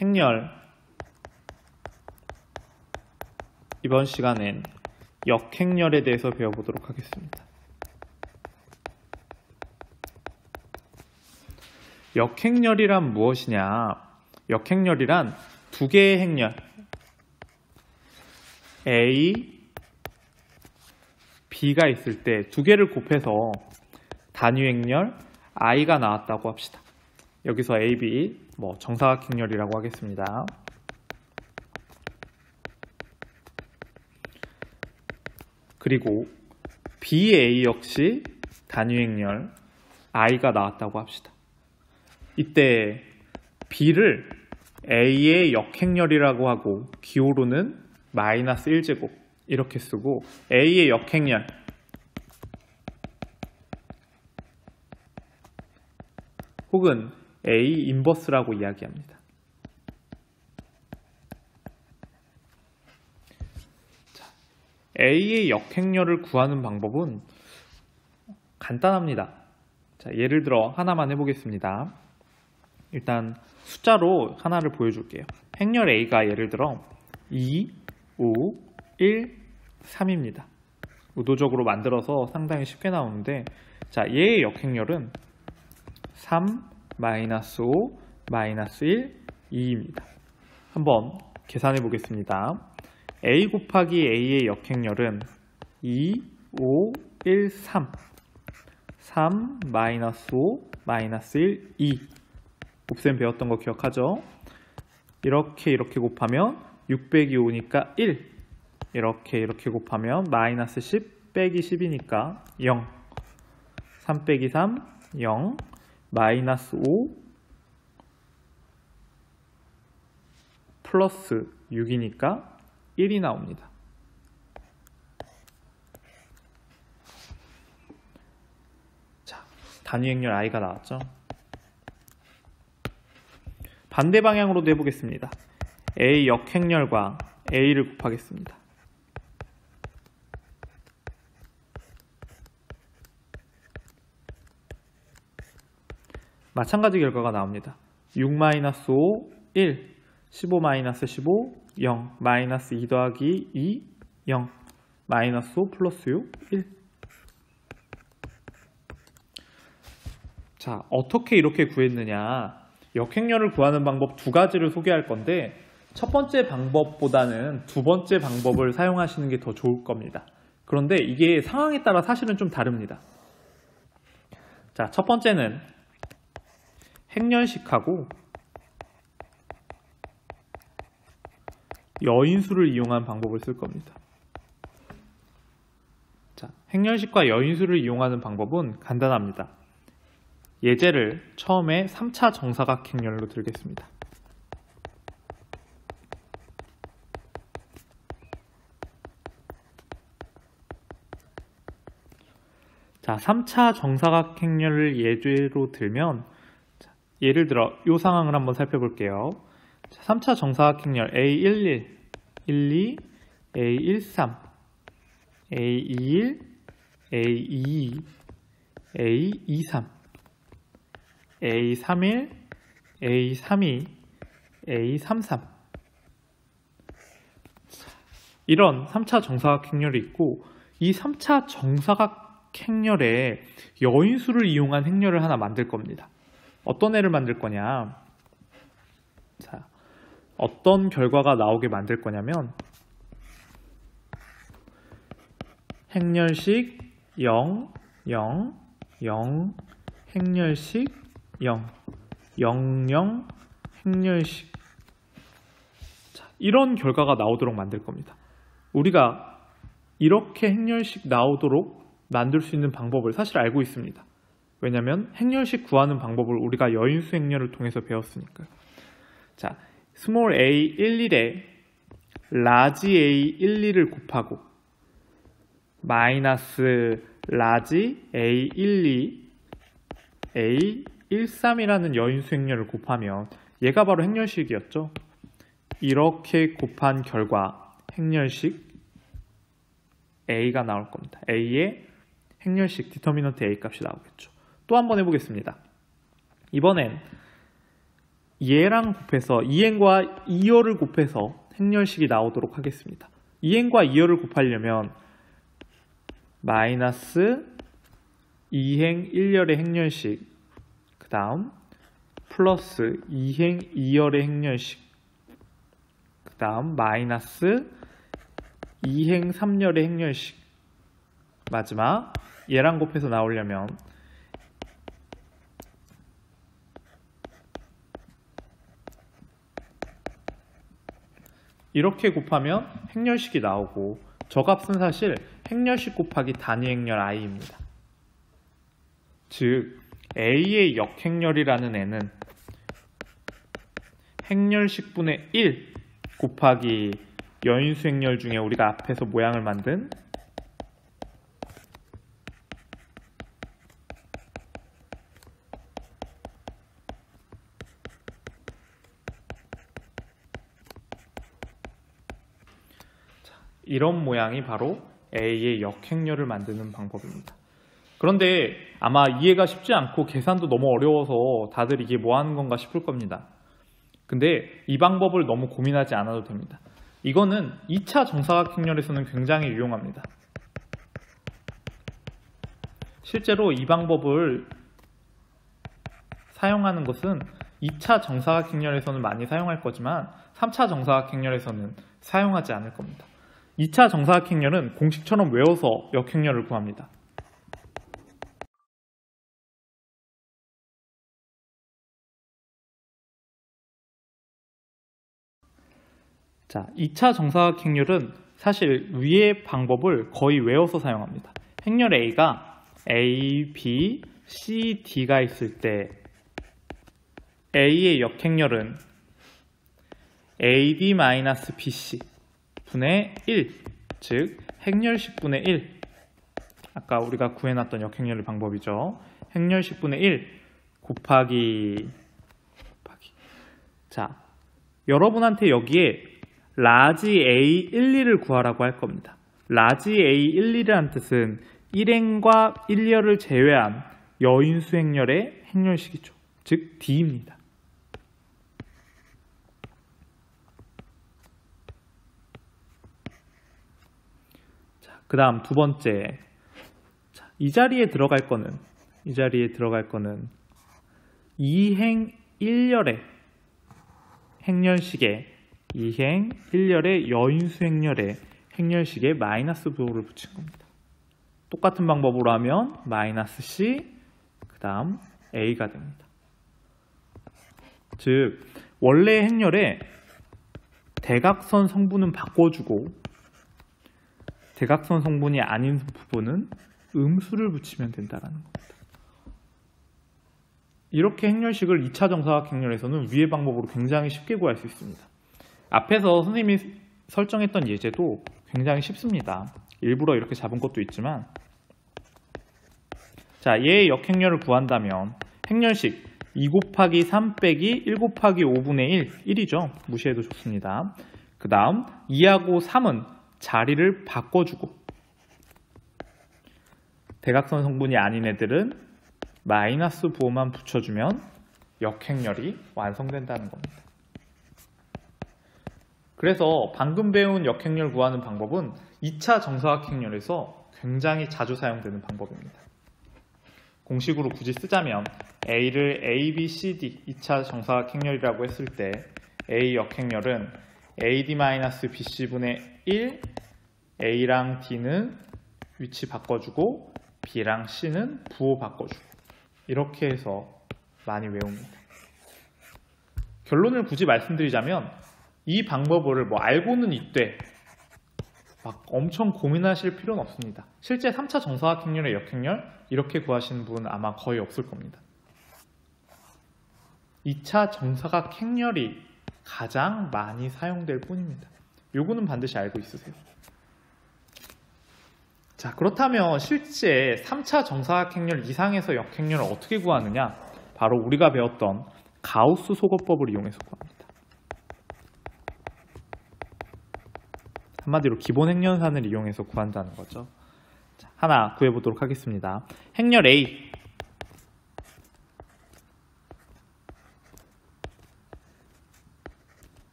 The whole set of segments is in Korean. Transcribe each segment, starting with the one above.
행렬, 이번 시간엔 역행렬에 대해서 배워보도록 하겠습니다. 역행렬이란 무엇이냐? 역행렬이란 두 개의 행렬 A, B가 있을 때 두 개를 곱해서 단위행렬 I가 나왔다고 합시다. 여기서 A, B 정사각행렬이라고 하겠습니다. 그리고 BA 역시 단위행렬 I가 나왔다고 합시다. 이때 B를 A의 역행렬이라고 하고 기호로는 마이너스 1제곱 이렇게 쓰고 A의 역행렬 혹은 A 인버스라고 이야기합니다. A의 역행렬을 구하는 방법은 간단합니다. 예를 들어 하나만 해보겠습니다. 일단 숫자로 하나를 보여줄게요. 행렬 A가 예를 들어 2, 5, 1, 3입니다. 의도적으로 만들어서 상당히 쉽게 나오는데 얘의 역행렬은 3, 마이너스 5, 마이너스 1, 2입니다. 한번 계산해 보겠습니다. A 곱하기 A의 역행렬은 2, 5, 1, 3 3, 마이너스 5, 마이너스 1, 2 곱셈 배웠던 거 기억하죠? 이렇게 곱하면 6 빼기 5니까 1 이렇게 곱하면 마이너스 10 빼기 10이니까 0 3 빼기 3, 0 마이너스 5 플러스 6이니까 1이 나옵니다. 단위행렬 I가 나왔죠. 반대 방향으로도 해보겠습니다. A 역행렬과 A를 곱하겠습니다. 마찬가지 결과가 나옵니다. 6 마이너스 5, 1 15 마이너스 15, 0 마이너스 2 더하기 2, 0 마이너스 5 플러스 6, 1 어떻게 이렇게 구했느냐? 역행렬을 구하는 방법 두 가지를 소개할 건데 첫 번째 방법보다는 두 번째 방법을 사용하시는 게 더 좋을 겁니다. 그런데 이게 상황에 따라 사실은 좀 다릅니다. 첫 번째는 행렬식하고 여인수를 이용한 방법을 쓸 겁니다. 행렬식과 여인수를 이용하는 방법은 간단합니다. 예제를 처음에 3차 정사각행렬로 들겠습니다. 자, 3차 정사각행렬을 예제로 들면 예를 들어 이 상황을 한번 살펴볼게요. 3차 정사각행렬 A11, 12, A13, A21, A22, A23, A31, A32, A33 이런 3차 정사각행렬이 있고 이 3차 정사각행렬에 여인수를 이용한 행렬을 하나 만들 겁니다. 어떤 애를 만들 거냐? 어떤 결과가 나오게 만들 거냐면 행렬식 0, 0, 0, 행렬식 0, 0, 0, 행렬식 이런 결과가 나오도록 만들 겁니다. 우리가 이렇게 행렬식 나오도록 만들 수 있는 방법을 사실 알고 있습니다. 왜냐하면 행렬식 구하는 방법을 우리가 여인수 행렬을 통해서 배웠으니까요. 스몰 a11에 라지 a12를 곱하고 마이너스 라지 a12 A13이라는 여인수 행렬을 곱하면 얘가 바로 행렬식이었죠. 이렇게 곱한 결과 행렬식 A가 나올 겁니다. A의 행렬식 디터미넌트 A 값이 나오겠죠. 또 한번 해보겠습니다. 이번엔 얘랑 곱해서 2n과 2열을 곱해서 행렬식이 나오도록 하겠습니다. 2n과 2열을 곱하려면 마이너스 2행 1열의 행렬식, 그 다음 플러스 2행 2열의 행렬식, 그 다음 마이너스 2행 3열의 행렬식, 마지막 얘랑 곱해서 나오려면 이렇게 곱하면 행렬식이 나오고, 저 값은 사실 행렬식 곱하기 단위 행렬 i입니다. 즉 a의 역행렬이라는 애는 행렬식분의 1 곱하기 여인수 행렬 중에 우리가 앞에서 모양을 만든 이런 모양이 바로 a의 역행렬을 만드는 방법입니다. 그런데 아마 이해가 쉽지 않고 계산도 너무 어려워서 다들 이게 뭐 하는 건가 싶을 겁니다. 근데 이 방법을 너무 고민하지 않아도 됩니다. 이거는 2차 정사각행렬에서는 굉장히 유용합니다. 실제로 이 방법을 사용하는 것은 2차 정사각행렬에서는 많이 사용할 거지만 3차 정사각행렬에서는 사용하지 않을 겁니다. 2차 정사각행렬은 공식처럼 외워서 역행렬을 구합니다. 자, 2차 정사각행렬은 사실 위의 방법을 거의 외워서 사용합니다. 행렬 A가 A, B, C, D가 있을 때 A의 역행렬은 AD-BC 분의 1, 즉 행렬식분의 1, 아까 우리가 구해놨던 역행렬의 방법이죠. 행렬식분의 1 곱하기 자, 여러분한테 여기에 라지 A 1, 2를 구하라고 할 겁니다. 라지 A 1, 2라는 뜻은 1행과 1열을 제외한 여인수 행렬의 행렬식이죠. 즉 D입니다. 그 다음 두 번째, 이 자리에 들어갈 거는 2행 1열의 행렬식에 2행 1열의 여인수 행렬의 행렬식에 마이너스 부호를 붙인 겁니다. 똑같은 방법으로 하면 마이너스 C, 그 다음 A가 됩니다. 즉 원래 행렬에 대각선 성분은 바꿔주고 대각선 성분이 아닌 부분은 음수를 붙이면 된다는 겁니다. 이렇게 행렬식을 2차 정사각행렬에서는 위의 방법으로 굉장히 쉽게 구할 수 있습니다. 앞에서 선생님이 설정했던 예제도 굉장히 쉽습니다. 일부러 이렇게 잡은 것도 있지만, 자, 얘의 역행렬을 구한다면 행렬식 2 곱하기 3 빼기 1 곱하기 5분의 1, 1이죠. 무시해도 좋습니다. 그 다음 2하고 3은 자리를 바꿔주고 대각선 성분이 아닌 애들은 마이너스 부호만 붙여주면 역행렬이 완성된다는 겁니다. 그래서 방금 배운 역행렬 구하는 방법은 2차 정사각행렬에서 굉장히 자주 사용되는 방법입니다. 공식으로 굳이 쓰자면 A를 A, B, C, D 2차 정사각행렬이라고 했을 때 A 역행렬은 AD-BC분의 1, A랑 D는 위치 바꿔주고 B랑 C는 부호 바꿔주고 이렇게 해서 많이 외웁니다. 결론을 굳이 말씀드리자면 이 방법을 알고는 있되 막 엄청 고민하실 필요는 없습니다. 실제 3차 정사각행렬의 역행렬 이렇게 구하시는 분은 아마 거의 없을 겁니다. 2차 정사각행렬이 가장 많이 사용될 뿐입니다. 요거는 반드시 알고 있으세요. 자, 그렇다면 실제 3차 정사각행렬 이상에서 역행렬을 어떻게 구하느냐? 바로 우리가 배웠던 가우스 소거법을 이용해서 구합니다. 한마디로 기본 행렬산을 이용해서 구한다는 거죠. 자, 하나 구해보도록 하겠습니다. 행렬 A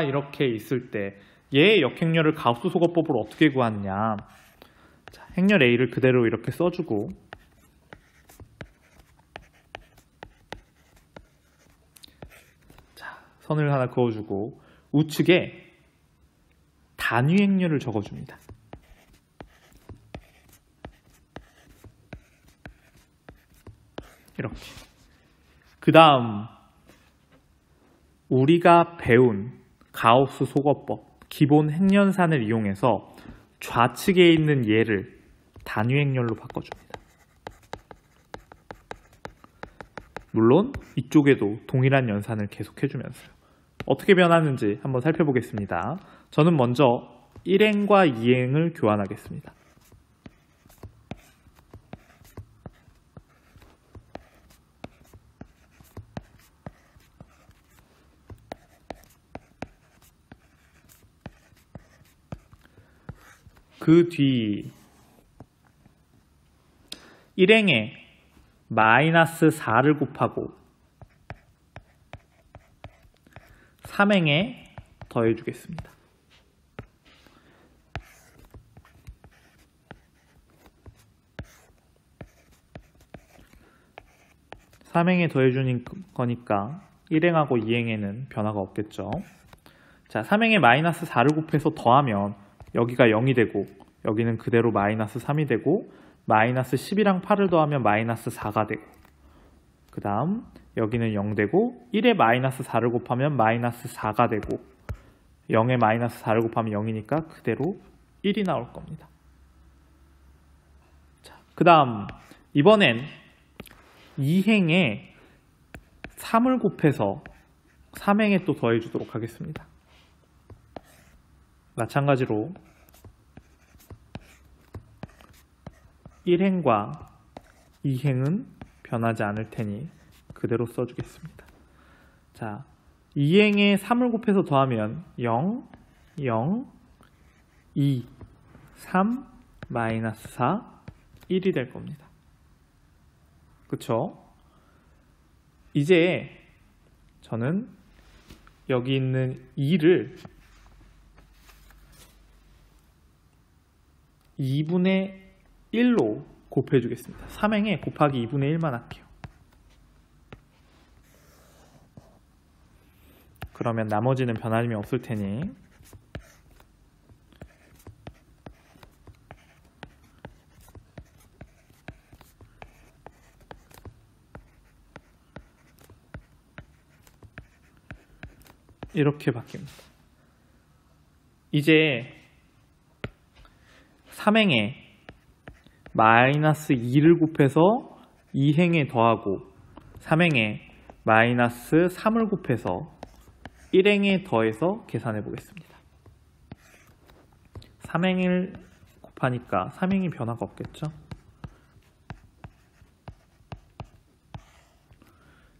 이렇게 있을 때 얘의 역행렬을 가우스 소거법으로 어떻게 구하느냐. 자, 행렬 A를 그대로 이렇게 써주고 자, 선을 하나 그어주고 우측에 단위 행렬을 적어줍니다. 이렇게. 그 다음 우리가 배운 가우스 소거법 기본 행렬산을 이용해서 좌측에 있는 얘를 단위 행렬로 바꿔줍니다. 물론 이쪽에도 동일한 연산을 계속해주면서요. 어떻게 변하는지 한번 살펴보겠습니다. 저는 먼저 1행과 2행을 교환하겠습니다. 그 뒤 1행에 마이너스 4를 곱하고 3행에 더해주겠습니다. (3행에) 더해주는 거니까 1행하고 2행에는 변화가 없겠죠. 자, 3행에 마이너스 4를 곱해서 더하면 여기가 0이 되고 여기는 그대로 마이너스 3이 되고 마이너스 10이랑 8을 더하면 마이너스 4가 되고 그 다음 여기는 0 되고 1에 마이너스 4를 곱하면 마이너스 4가 되고 0에 마이너스 4를 곱하면 0이니까 그대로 1이 나올 겁니다. 자, 그 다음 이번엔 2행에 3을 곱해서 3행에 또 더해주도록 하겠습니다. 마찬가지로 1행과 2행은 변하지 않을 테니 그대로 써주겠습니다. 자, 2행에 3을 곱해서 더하면 0, 0, 2, 3, 마이너스 4, 1이 될 겁니다. 그쵸? 이제 저는 여기 있는 2를 2분의 1로 곱해주겠습니다. 3행에 곱하기 2분의 1만 할게요. 그러면 나머지는 변함이 없을 테니 이렇게 바뀝니다. 이제 3행에 마이너스 2를 곱해서 2행에 더하고 3행에 마이너스 3을 곱해서 1행에 더해서 계산해 보겠습니다. 3행을 곱하니까 3행이 변화가 없겠죠?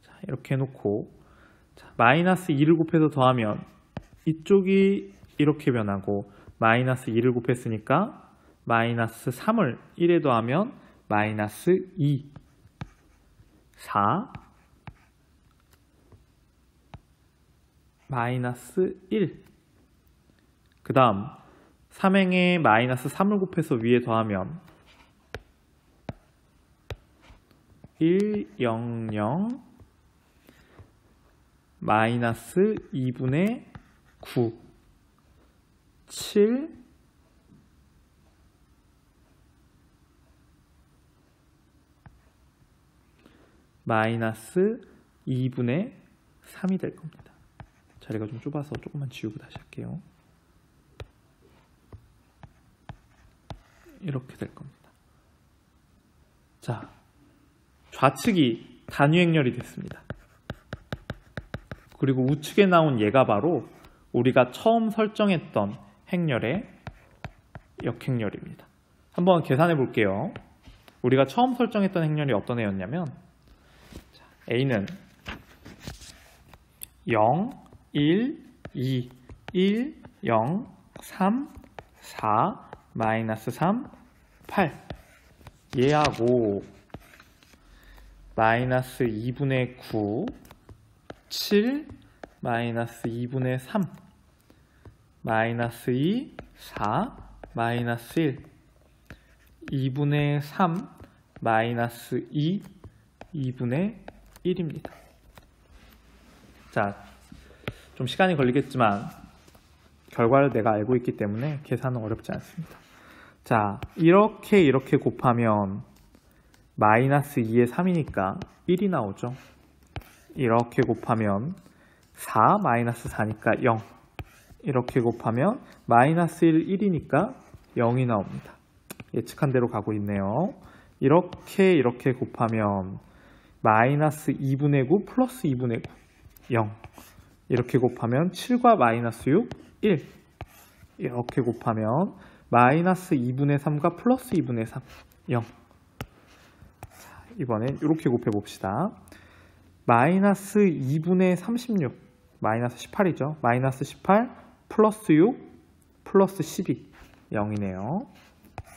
자, 이렇게 해놓고 자, 마이너스 2를 곱해서 더하면 이쪽이 이렇게 변하고 마이너스 2를 곱했으니까 마이너스 3을 1에 더하면 마이너스 2, 4, 마이너스 1. 그 다음 3행에 마이너스 3을 곱해서 위에 더하면 1, 0, 0, 마이너스 2분의 9, 7, 마이너스 2분의 3이 될 겁니다. 자리가 좀 좁아서 조금만 지우고 다시 할게요. 이렇게 될 겁니다. 자, 좌측이 단위 행렬이 됐습니다. 그리고 우측에 나온 얘가 바로 우리가 처음 설정했던 행렬의 역행렬입니다. 한번 계산해 볼게요. 우리가 처음 설정했던 행렬이 어떤 애였냐면 A는 0, 1, 2, 1, 0, 3, 4, 마이너스 3, 8 얘하고 마이너스 2분의 9, 7, 마이너스 2분의 3 마이너스 2, 4, 마이너스 1, 2분의 3, 마이너스 2, 2분의 1입니다. 자, 좀 시간이 걸리겠지만 결과를 내가 알고 있기 때문에 계산은 어렵지 않습니다. 자, 이렇게 곱하면 마이너스 2에 3이니까 1이 나오죠. 이렇게 곱하면 4 마이너스 4니까 0. 이렇게 곱하면 마이너스 1, 1이니까 0이 나옵니다. 예측한 대로 가고 있네요. 이렇게 곱하면 마이너스 2분의 9 플러스 2분의 9 0. 이렇게 곱하면 7과 마이너스 6 1. 이렇게 곱하면 마이너스 2분의 3과 플러스 2분의 3 0. 자, 이번엔 이렇게 곱해봅시다. 마이너스 2분의 36 마이너스 18이죠. 마이너스 18 플러스 6 플러스 12 0이네요.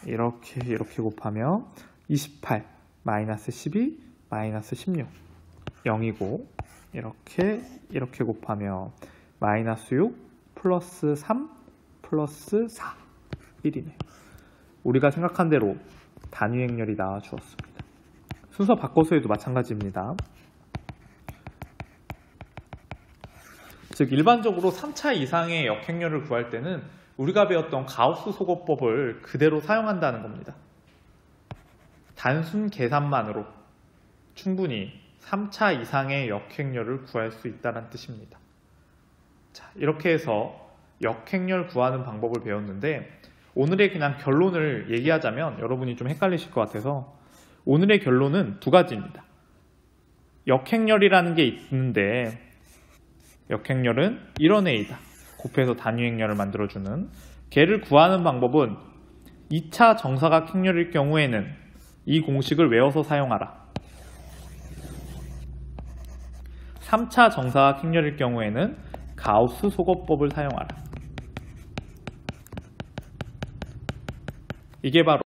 이렇게 곱하면 28 마이너스 12 마이너스 16 0이고 이렇게 곱하면 마이너스 6 플러스 3 플러스 4 1이네요. 우리가 생각한 대로 단위 행렬이 나와 주었습니다. 순서 바꿔서 해도 마찬가지입니다. 즉 일반적으로 3차 이상의 역행렬을 구할 때는 우리가 배웠던 가우스 소거법을 그대로 사용한다는 겁니다. 단순 계산만으로 충분히 3차 이상의 역행렬을 구할 수 있다는 뜻입니다. 자, 이렇게 해서 역행렬 구하는 방법을 배웠는데 오늘의 그냥 결론을 얘기하자면 여러분이 좀 헷갈리실 것 같아서 오늘의 결론은 두 가지입니다. 역행렬이라는 게 있는데 역행렬은 이런 A다. 곱해서 단위 행렬을 만들어주는 걔를 구하는 방법은 2차 정사각 행렬일 경우에는 이 공식을 외워서 사용하라. 3차 정사각 행렬일 경우에는 가우스 소거법을 사용하라. 이게 바로